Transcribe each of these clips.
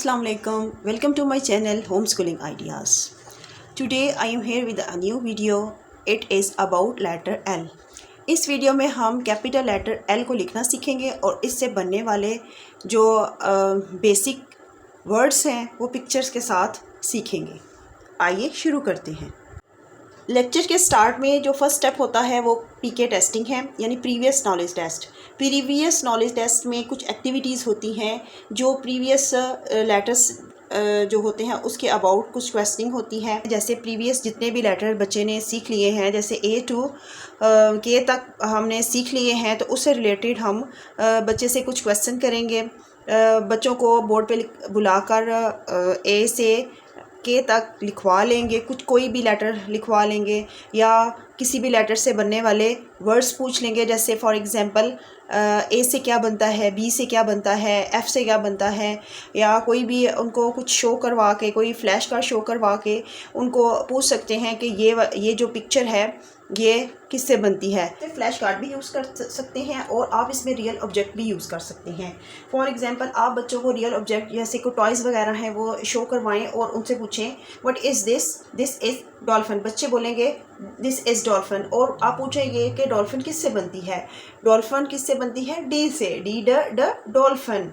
Assalamu alaikum. Welcome to my channel Homeschooling Ideas. Today I am here with a new video. It is about letter L. इस video में हम capital letter L को लिखना सीखेंगे और इससे बनने वाले जो बेसिक वर्ड्स हैं वो पिक्चर्स के साथ सीखेंगे। आइए शुरू करते हैं। लेक्चर के स्टार्ट में जो फर्स्ट स्टेप होता है वो पीके टेस्टिंग है, यानी previous knowledge test. Previous knowledge test में कुछ एक्टिविटीज़ होती हैं जो प्रीवियस लेटर्स जो होते हैं उसके अबाउट कुछ क्वेश्चनिंग होती है। जैसे प्रीवियस जितने भी लेटर बच्चे ने सीख लिए हैं, जैसे ए टू के तक हमने सीख लिए हैं, तो उससे रिलेटेड हम बच्चे से कुछ क्वेश्चन करेंगे। बच्चों को बोर्ड पे बुलाकर ए से के तक लिखवा लेंगे, कोई भी लेटर लिखवा लेंगे या किसी भी लेटर से बनने वाले वर्ड्स पूछ लेंगे। जैसे फॉर एग्ज़ाम्पल ए से क्या बनता है, बी से क्या बनता है, एफ़ से क्या बनता है, या कोई भी उनको कुछ शो करवा के, कोई फ्लैश कार्ड शो करवा के उनको पूछ सकते हैं कि ये जो पिक्चर है ये किससे बनती है। तो फ्लैश कार्ड भी यूज़ कर सकते हैं और आप इसमें रियल ऑब्जेक्ट भी यूज़ कर सकते हैं। फॉर एग्जांपल आप बच्चों को रियल ऑब्जेक्ट जैसे कोई टॉयज़ वगैरह हैं वो शो करवाएं और उनसे पूछें what is this, this is dolphin. बच्चे बोलेंगे दिस इज़ डॉल्फिन, और आप पूछेंगे कि डॉल्फिन किससे बनती है। डॉल्फिन किससे बनती है, डी से, डी ड डॉल्फिन।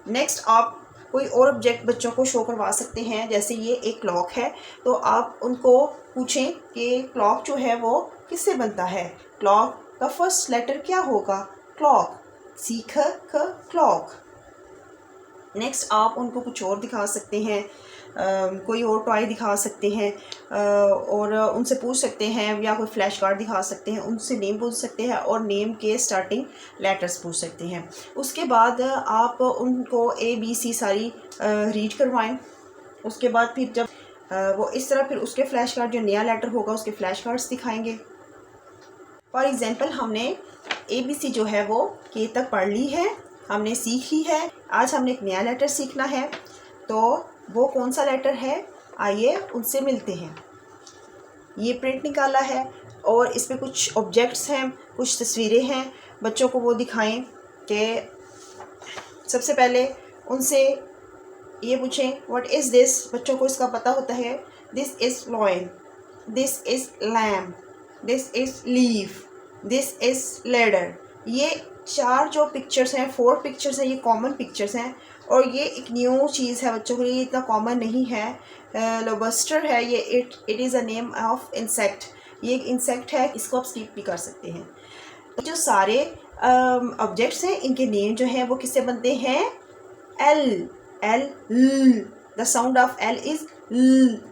नेक्स्ट आप कोई और ऑब्जेक्ट बच्चों को शो करवा सकते हैं। जैसे ये एक क्लॉक है, तो आप उनको पूछें कि क्लॉक जो है वो किससे बनता है। क्लॉक का फर्स्ट लेटर क्या होगा, क्लॉक, सी ख क्लॉक। नेक्स्ट आप उनको कुछ और दिखा सकते हैं, कोई और टॉय दिखा सकते हैं और उनसे पूछ सकते हैं, या कोई फ्लैश कार्ड दिखा सकते हैं, उनसे नेम पूछ सकते हैं और नेम के स्टार्टिंग लेटर्स पूछ सकते हैं। उसके बाद आप उनको ए बी सी सारी रीड करवाएं। उसके बाद फिर जब वो इस तरह फिर उसके फ्लैश कार्ड जो नया लेटर होगा उसके फ्लैश कार्ड्स दिखाएंगे। फॉर एग्ज़ाम्पल हमने ए बी सी जो है वो के तक पढ़ ली है, हमने सीख ली है। आज हमने एक नया लेटर सीखना है, तो वो कौन सा लेटर है, आइए उनसे मिलते हैं। ये प्रिंट निकाला है और इस पे कुछ ऑब्जेक्ट्स हैं, कुछ तस्वीरें हैं। बच्चों को वो दिखाएं कि सबसे पहले उनसे ये पूछें व्हाट इज़ दिस। बच्चों को इसका पता होता है, this is lion, this is lamp, this is leaf, this is ladder. ये चार जो पिक्चर्स हैं, 4 पिक्चर्स हैं, ये कॉमन पिक्चर्स हैं और ये एक न्यू चीज़ है बच्चों के लिए, इतना कॉमन नहीं है। लोबस्टर है ये, it is a name of insect. ये एक इंसेक्ट है, इसको आप स्लीप भी कर सकते हैं। जो सारे ऑब्जेक्ट्स हैं इनके नेम जो हैं वो किससे बनते हैं, L, L, the sound of L is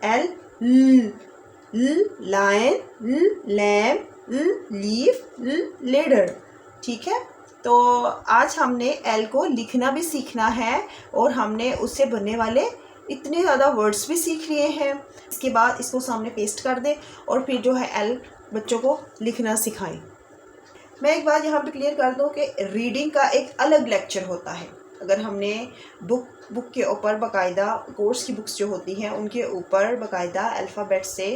L, lion, lamp, leaf, ladder. ठीक है, तो आज हमने एल को लिखना भी सीखना है और हमने उससे बनने वाले इतने ज़्यादा वर्ड्स भी सीख लिए हैं। इसके बाद इसको सामने पेस्ट कर दें और फिर जो है एल बच्चों को लिखना सिखाएं। मैं एक बात यहाँ पे क्लियर कर दूँ कि रीडिंग का एक अलग लेक्चर होता है। अगर हमने बुक के ऊपर बाकायदा कोर्स की बुक्स जो होती हैं उनके ऊपर बाकायदा अल्फ़ाबेट से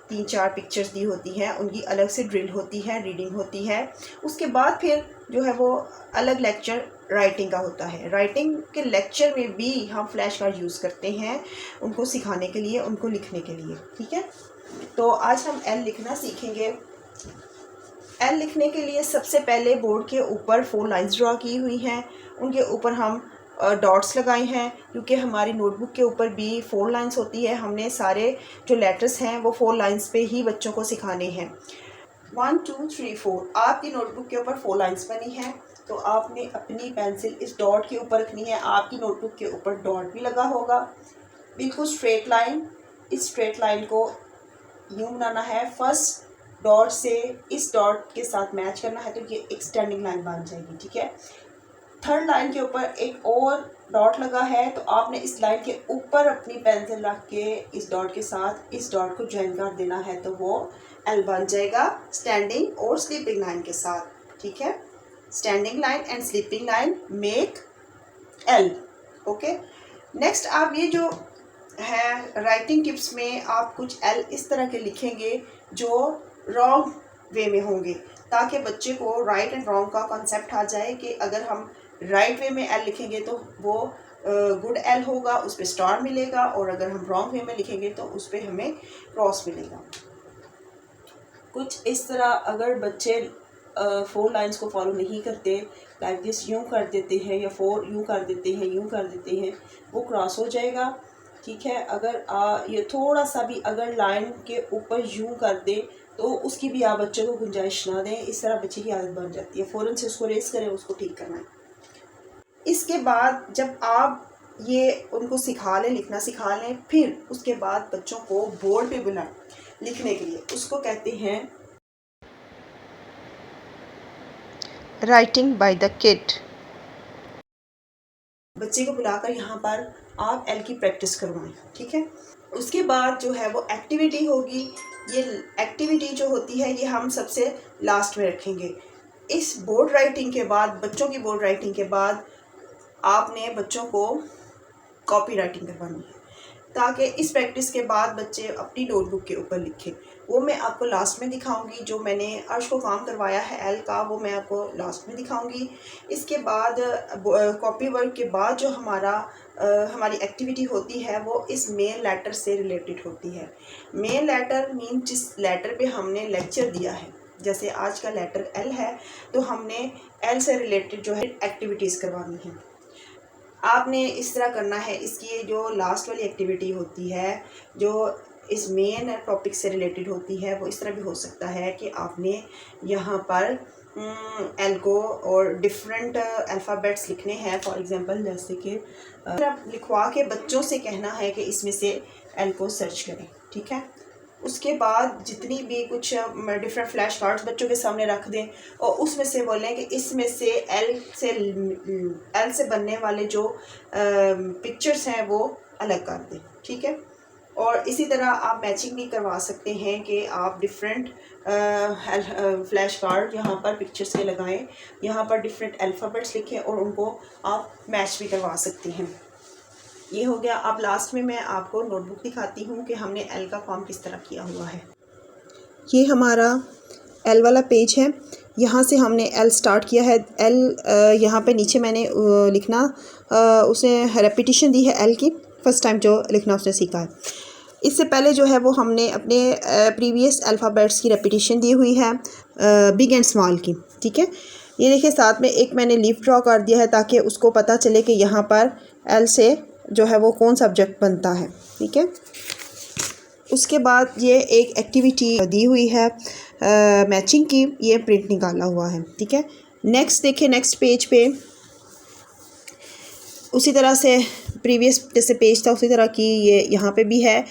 3-4 पिक्चर्स दी होती हैं, उनकी अलग से ड्रिल होती है, रीडिंग होती है। उसके बाद फिर जो है वो अलग लेक्चर राइटिंग का होता है। राइटिंग के लेक्चर में भी हम फ्लैश कार्ड यूज़ करते हैं उनको सिखाने के लिए, उनको लिखने के लिए। ठीक है, तो आज हम एल लिखना सीखेंगे। एल लिखने के लिए सबसे पहले बोर्ड के ऊपर 4 लाइंस ड्रा की हुई हैं, उनके ऊपर हम डॉट्स लगाए हैं क्योंकि हमारी नोटबुक के ऊपर भी 4 लाइंस होती है। हमने सारे जो लेटर्स हैं वो 4 लाइंस पे ही बच्चों को सिखाने हैं। 1 2 3 4 आपकी नोटबुक के ऊपर 4 लाइंस बनी हैं, तो आपने अपनी पेंसिल इस डॉट के ऊपर रखनी है। आपकी नोटबुक के ऊपर डॉट भी लगा होगा, बिल्कुल स्ट्रेट लाइन। इस स्ट्रेट लाइन को यूँ बनाना है, फर्स्ट डॉट से इस डॉट के साथ मैच करना है, तो ये एक स्टैंडिंग लाइन बन जाएगी। ठीक है, थर्ड लाइन के ऊपर एक और डॉट लगा है, तो आपने इस लाइन के ऊपर अपनी पेंसिल रख के इस डॉट के साथ इस डॉट को ज्वाइन कर देना है, तो वो एल बन जाएगा स्टैंडिंग और स्लीपिंग लाइन के साथ। ठीक है, standing line and sleeping line make L. Okay, next आप ये जो है राइटिंग टिप्स में आप कुछ एल इस तरह के लिखेंगे जो रॉन्ग वे में होंगे, ताकि बच्चे को राइट एंड रॉन्ग का कॉन्सेप्ट आ जाए कि अगर हम राइट वे में एल लिखेंगे तो वो गुड एल होगा उस पर स्टार मिलेगा, और अगर हम रॉन्ग वे में लिखेंगे तो उस पर हमें क्रॉस मिलेगा। कुछ इस तरह अगर बच्चे 4 लाइंस को फॉलो नहीं करते, लाइक दिस यूँ कर देते हैं या 4 यूँ कर देते हैं, यूँ कर देते हैं, वो क्रॉस हो जाएगा। ठीक है, अगर ये थोड़ा सा भी अगर लाइन के ऊपर यूँ कर दे तो उसकी भी आप बच्चों को गुंजाइश ना दें, इस तरह बच्चे की आदत बन जाती है। फ़ौरन से उसको रेस करें, उसको ठीक करना है। इसके बाद जब आप ये उनको सिखा लें, लिखना सिखा लें, फिर उसके बाद बच्चों को बोर्ड पे बुलाएं लिखने के लिए, उसको कहते हैं राइटिंग बाय द किड। बच्चे को बुलाकर यहाँ पर आप एल की प्रैक्टिस करवाएं। ठीक है, उसके बाद जो है वो एक्टिविटी होगी। ये एक्टिविटी जो होती है ये हम सबसे लास्ट में रखेंगे। इस बोर्ड राइटिंग के बाद, बच्चों की बोर्ड राइटिंग के बाद आपने बच्चों को कॉपी राइटिंग करवानी है, ताकि इस प्रैक्टिस के बाद बच्चे अपनी नोटबुक के ऊपर लिखें। वो मैं आपको लास्ट में दिखाऊंगी। जो मैंने अर्श को काम करवाया है एल का, वो मैं आपको लास्ट में दिखाऊंगी। इसके बाद कॉपी वर्क के बाद जो हमारी एक्टिविटी होती है वो इस मेन लेटर से रिलेटेड होती है। मेन लेटर मीन जिस लेटर पे हमने लेक्चर दिया है, जैसे आज का लेटर एल है तो हमने एल से रिलेटेड जो है एक्टिविटीज़ करवानी है। आपने इस तरह करना है। इसकी जो लास्ट वाली एक्टिविटी होती है जो इस मेन टॉपिक से रिलेटेड होती है, वो इस तरह भी हो सकता है कि आपने यहाँ पर एल को और डिफरेंट अल्फ़ाबेट्स लिखने हैं। फॉर एग्जांपल जैसे कि लिखवा के बच्चों से कहना है कि इसमें से एल को सर्च करें। ठीक है, उसके बाद जितनी भी कुछ डिफरेंट फ्लैश कार्ड्स बच्चों के सामने रख दें और उसमें से बोलें कि इसमें से एल से बनने वाले जो पिक्चर्स हैं वो अलग कर दें। ठीक है, और इसी तरह आप मैचिंग भी करवा सकते हैं कि आप डिफरेंट फ्लैश कार्ड यहाँ पर पिक्चर्स के लगाएं, यहाँ पर डिफरेंट अल्फ़ाबेट्स लिखें और उनको आप मैच भी करवा सकते हैं। ये हो गया। अब लास्ट में मैं आपको नोटबुक दिखाती हूँ कि हमने एल का फॉर्म किस तरह किया हुआ है। ये हमारा एल वाला पेज है। यहाँ से हमने एल स्टार्ट किया है। एल यहाँ पे नीचे मैंने लिखना उसने रेपिटिशन दी है एल की, फ़र्स्ट टाइम जो लिखना उसने सीखा है। इससे पहले जो है वो हमने अपने प्रीवियस अल्फ़ाबेट्स की रेपिटिशन दी हुई है, बिग एंड स्मॉल की। ठीक है, ये देखिए साथ में एक मैंने लीफ ड्रॉ कर दिया है ताकि उसको पता चले कि यहाँ पर एल से जो है वो कौन सब्जेक्ट बनता है। ठीक है, उसके बाद ये एक एक्टिविटी दी हुई है मैचिंग की, ये प्रिंट निकाला हुआ है। ठीक है, नेक्स्ट देखिए, नेक्स्ट पेज पे उसी तरह से प्रीवियस जैसे पेज था उसी तरह की ये यहाँ पे भी है,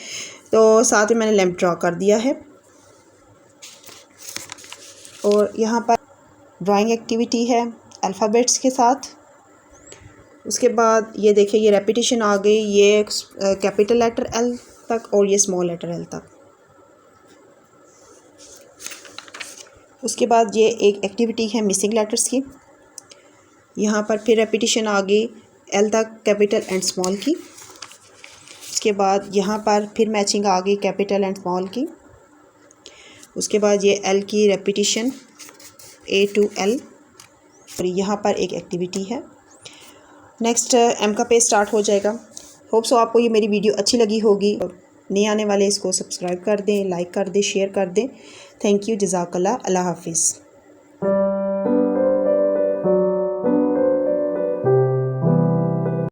तो साथ में मैंने लैंप ड्रॉ कर दिया है। और यहाँ पर ड्राइंग एक्टिविटी है अल्फ़ाबेट्स के साथ। उसके बाद ये देखिए ये रेपिटेशन आ गई, ये कैपिटल लेटर एल तक और ये स्मॉल लेटर एल तक। उसके बाद ये एक एक्टिविटी है मिसिंग लेटर्स की। यहाँ पर फिर रेपिटेशन आ गई एल तक कैपिटल एंड स्मॉल की। उसके बाद यहाँ पर फिर मैचिंग आ गई कैपिटल एंड स्मॉल की। उसके बाद ये एल की रेपिटेशन ए टू एल, और यहाँ पर एक एक्टिविटी है। नेक्स्ट एम का पेज स्टार्ट हो जाएगा। होप सो आपको ये मेरी वीडियो अच्छी लगी होगी। नए आने वाले इसको सब्सक्राइब कर दें, लाइक कर दें, शेयर कर दें। थैंक यू, जज़ाकल्लाह, अल्लाह हाफिज़।